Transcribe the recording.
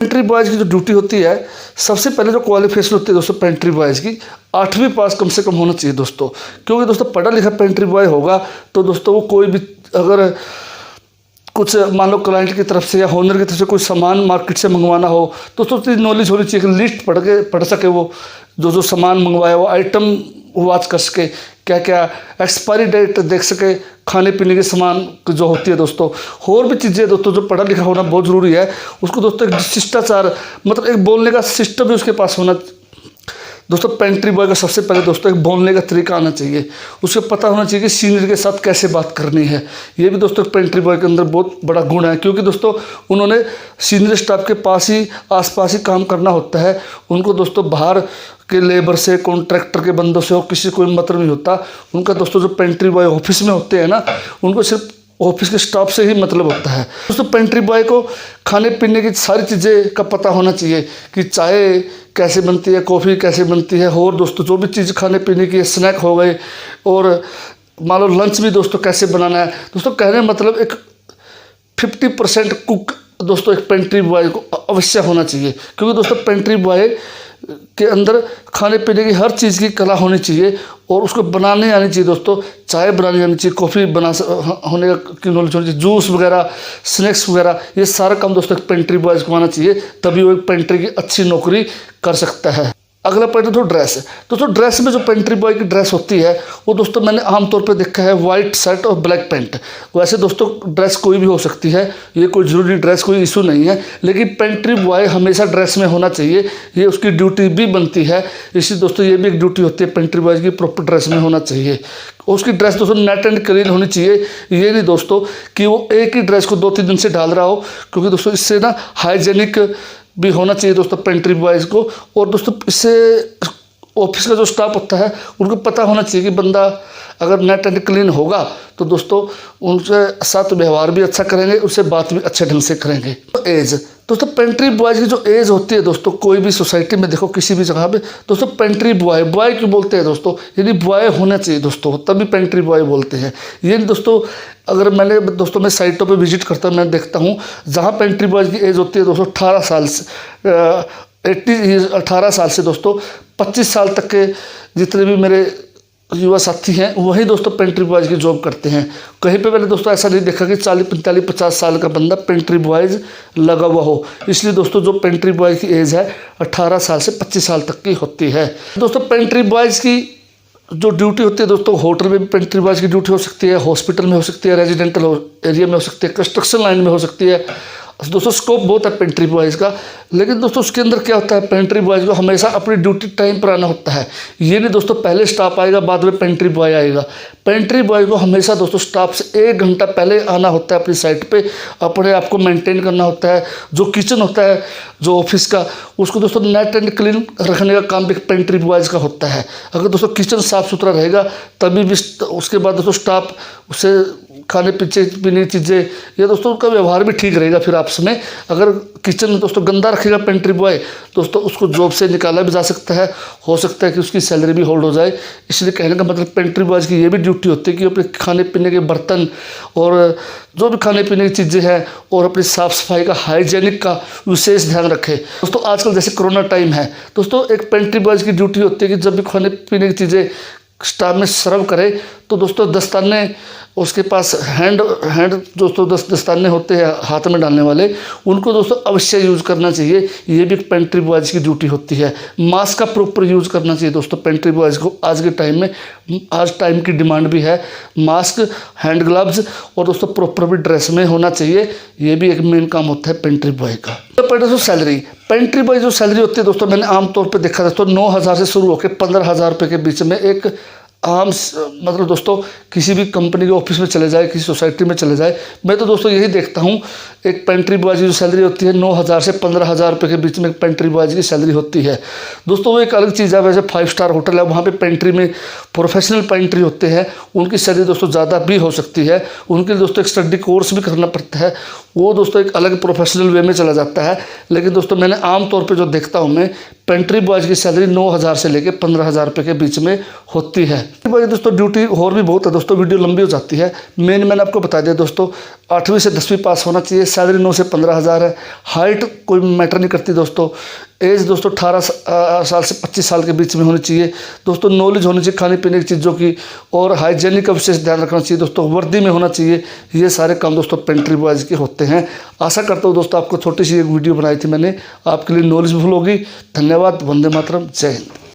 Pantry boys की जो duty होती है, सबसे पहले जो क्वालिफिकेशन होती है दोस्तों पेंट्री बॉयज़ की 8वीं पास कम से कम होना चाहिए दोस्तों। क्योंकि दोस्तों पढ़ा लिखा पेंट्री बॉय होगा तो दोस्तों वो कोई भी अगर कुछ मान लो क्लाइंट की तरफ से या ओनर की तरफ से कोई सामान मार्केट से मंगवाना हो तो उसकी नॉलेज होनी चाहिए कि लिस्ट पढ़ सके, वो जो सामान मंगवाया वो आइटम वॉच कर सके, क्या क्या एक्सपायरी डेट देख सके, खाने पीने के सामान जो होती है दोस्तों, और भी चीज़ें दोस्तों जो पढ़ा लिखा होना बहुत ज़रूरी है। उसको दोस्तों एक शिष्टाचार मतलब एक बोलने का सिस्टम भी उसके पास होना दोस्तों। पेंट्री बॉय का सबसे पहले दोस्तों एक बोलने का तरीका आना चाहिए, उसको पता होना चाहिए कि सीनियर के साथ कैसे बात करनी है। ये भी दोस्तों पेंट्री बॉय के अंदर बहुत बड़ा गुण है, क्योंकि दोस्तों उन्होंने सीनियर स्टाफ के पास ही आसपास ही काम करना होता है। उनको दोस्तों बाहर के लेबर से, कॉन्ट्रैक्टर के बंदों से और किसी से कोई मतलब नहीं होता। उनका दोस्तों जो पेंट्री बॉय ऑफिस में होते हैं ना, उनको सिर्फ ऑफिस के स्टाफ से ही मतलब होता है। दोस्तों पेंट्री बॉय को खाने पीने की सारी चीज़ें का पता होना चाहिए कि चाय कैसे बनती है, कॉफ़ी कैसे बनती है, और दोस्तों जो भी चीज़ खाने पीने की स्नैक हो गए, और मान लो लंच भी दोस्तों कैसे बनाना है। दोस्तों कहने मतलब एक 50% कुक दोस्तों एक पेंट्री बॉय को अवश्य होना चाहिए। क्योंकि दोस्तों पेंट्री बॉय के अंदर खाने पीने की हर चीज़ की कला होनी चाहिए और उसको बनाने आनी चाहिए दोस्तों। चाय बनानी आनी चाहिए, कॉफ़ी होने की नॉलेज होनी चाहिए, जूस वगैरह, स्नैक्स वगैरह, ये सारा काम दोस्तों एक पेंट्री बॉयज़ को आना चाहिए, तभी वो एक पेंट्री की अच्छी नौकरी कर सकता है। अगला पॉइंट है तो ड्रेस है। दोस्तों ड्रेस में जो पेंट्री बॉय की ड्रेस होती है वो दोस्तों मैंने आमतौर पे देखा है वाइट शर्ट और ब्लैक पैंट। वैसे दोस्तों ड्रेस कोई भी हो सकती है, ये कोई ज़रूरी ड्रेस कोई इशू नहीं है, लेकिन पेंट्री बॉय हमेशा ड्रेस में होना चाहिए, ये उसकी ड्यूटी भी बनती है। इसलिए दोस्तों ये भी एक ड्यूटी होती है पेंट्री बॉय की, प्रॉपर ड्रेस में होना चाहिए। उसकी ड्रेस दोस्तों नेट एंड क्लीन होनी चाहिए। ये नहीं दोस्तों कि वो एक ही ड्रेस को 2-3 दिन से डाल रहा हो, क्योंकि दोस्तों इससे ना हाइजेनिक भी होना चाहिए दोस्तों पेंट्री बॉयज़ को। और दोस्तों इससे ऑफिस का जो स्टाफ होता है उनको पता होना चाहिए कि बंदा अगर नेट एंड क्लीन होगा तो दोस्तों उनसे साथ व्यवहार भी अच्छा करेंगे, उससे बात भी अच्छे ढंग से करेंगे। तो एज दोस्तों पेंट्री बॉयज़ की जो एज होती है दोस्तों, कोई भी सोसाइटी में देखो किसी भी जगह पे दोस्तों पेंट्री बॉय क्यों बोलते हैं दोस्तों, यानी बॉय होना चाहिए दोस्तों, तभी पेंट्री बॉय बोलते हैं। ये दोस्तों अगर मैंने दोस्तों मैं साइटों पे विजिट करता हूँ, मैं देखता हूँ जहाँ पेंट्री बॉयज़ की एज होती है दोस्तों 18 साल से 18 साल से दोस्तों 25 साल तक के जितने भी मेरे युवा साथी हैं वही दोस्तों पेंट्री बॉयज़ की जॉब करते हैं। कहीं पे मैंने दोस्तों ऐसा नहीं देखा कि 40, 45, 50 साल का बंदा पेंट्री बॉयज़ लगा हुआ हो। इसलिए दोस्तों जो पेंट्री बॉय की एज है 18 साल से 25 साल तक की होती है। दोस्तों पेंट्री बॉयज़ की जो ड्यूटी होती है दोस्तों, होटल में भी पेंट्री बॉयज़ की ड्यूटी हो सकती है, हॉस्पिटल में हो सकती है, रेजिडेंटल एरिया में हो सकती है, कंस्ट्रक्शन लाइन में हो सकती है। दोस्तों स्कोप बहुत है पेंट्री बॉयज़ का, लेकिन दोस्तों उसके अंदर क्या होता है, पेंट्री बॉयज़ को हमेशा अपनी ड्यूटी टाइम पर आना होता है। ये नहीं दोस्तों पहले स्टाफ आएगा बाद में पेंट्री बॉय आएगा। पेंट्री बॉय को हमेशा दोस्तों स्टाफ से 1 घंटा पहले आना होता है अपनी साइट पे, अपने आप को मेंटेन करना होता है। जो किचन होता है जो ऑफिस का, उसको दोस्तों नेट एंड क्लीन रखने का काम भी पेंट्री बॉयज़ का होता है। अगर दोस्तों किचन साफ़ सुथरा रहेगा तभी भी उसके बाद दोस्तों स्टाफ उसे खाने पीने की चीज़ें, ये दोस्तों उनका व्यवहार भी ठीक रहेगा फिर आपस में। अगर किचन में दोस्तों गंदा रखेगा पेंट्री बॉय दोस्तों उसको जॉब से निकाला भी जा सकता है, हो सकता है कि उसकी सैलरी भी होल्ड हो जाए। इसलिए कहने का मतलब पेंट्री बॉयज़ की ये भी ड्यूटी होती है कि अपने खाने पीने के बर्तन और जो भी खाने पीने की चीज़ें हैं और अपनी साफ़ सफाई का, हाइजेनिक का विशेष ध्यान रखें। दोस्तों आजकल जैसे कोरोना टाइम है दोस्तों, एक पेंट्री बॉयज़ की ड्यूटी होती है कि जब भी खाने पीने की चीज़ें स्टाफ में सर्व करे तो दोस्तों दस्ताने उसके पास हैंड दोस्तों दस्ताने होते हैं हाथ में डालने वाले, उनको दोस्तों अवश्य यूज़ करना चाहिए। ये भी पेंट्री बॉयज़ की ड्यूटी होती है। मास्क का प्रॉपर यूज़ करना चाहिए दोस्तों पेंट्री बॉयज़ को आज के टाइम में, आज टाइम की डिमांड भी है। मास्क, हैंड ग्लव्स और दोस्तों प्रॉपर भी ड्रेस में होना चाहिए। ये भी एक मेन काम होता है पेंट्री बॉय का। तो दोस्तों सैलरी, पेंट्री बॉय जो सैलरी होती है दोस्तों मैंने आमतौर पर देखा दोस्तों 9,000 से शुरू होकर 15,000 रुपये के बीच में एक आम मतलब दोस्तों किसी भी कंपनी के ऑफिस में चले जाए, किसी सोसाइटी में चले जाए, मैं तो दोस्तों यही देखता हूँ एक पेंट्री बॉय की जो सैलरी होती है 9,000 से 15,000 रुपये के बीच में एक पेंट्री बॉय की सैलरी होती है। दोस्तों वो एक अलग चीज़ है। वैसे 5 स्टार होटल है, वहाँ पे पेंट्री में प्रोफेशनल पेंट्री होते हैं, उनकी सैलरी दोस्तों ज़्यादा भी हो सकती है। उनके लिए दोस्तों एक स्टडी कोर्स भी करना पड़ता है, वो दोस्तों एक अलग प्रोफेशनल वे में चला जाता है। लेकिन दोस्तों मैंने आमतौर पर जो देखता हूँ मैं, पेंट्री बॉयज़ की सैलरी 9,000 से लेकर 15,000 रुपये के बीच में होती है। दोस्तों ड्यूटी और भी बहुत है दोस्तों, वीडियो लंबी हो जाती है। मैंने आपको बता दिया दोस्तों, 8वीं से 10वीं पास होना चाहिए। सैलरी 9 से 15,000 है। हाइट कोई मैटर नहीं करती दोस्तों। एज दोस्तों 18 साल से 25 साल के बीच में होनी चाहिए। दोस्तों नॉलेज होनी चाहिए खाने पीने की चीज़ों की, और हाइजीनिक का विशेष ध्यान रखना चाहिए दोस्तों। वर्दी में होना चाहिए। ये सारे काम दोस्तों पेंट्री बॉयज़ के होते हैं। आशा करता हूँ दोस्तों आपको छोटी सी एक वीडियो बनाई थी मैंने, आपके लिए नॉलेजफुल होगी। धन्यवाद। वंदे मातरम। जय हिंद।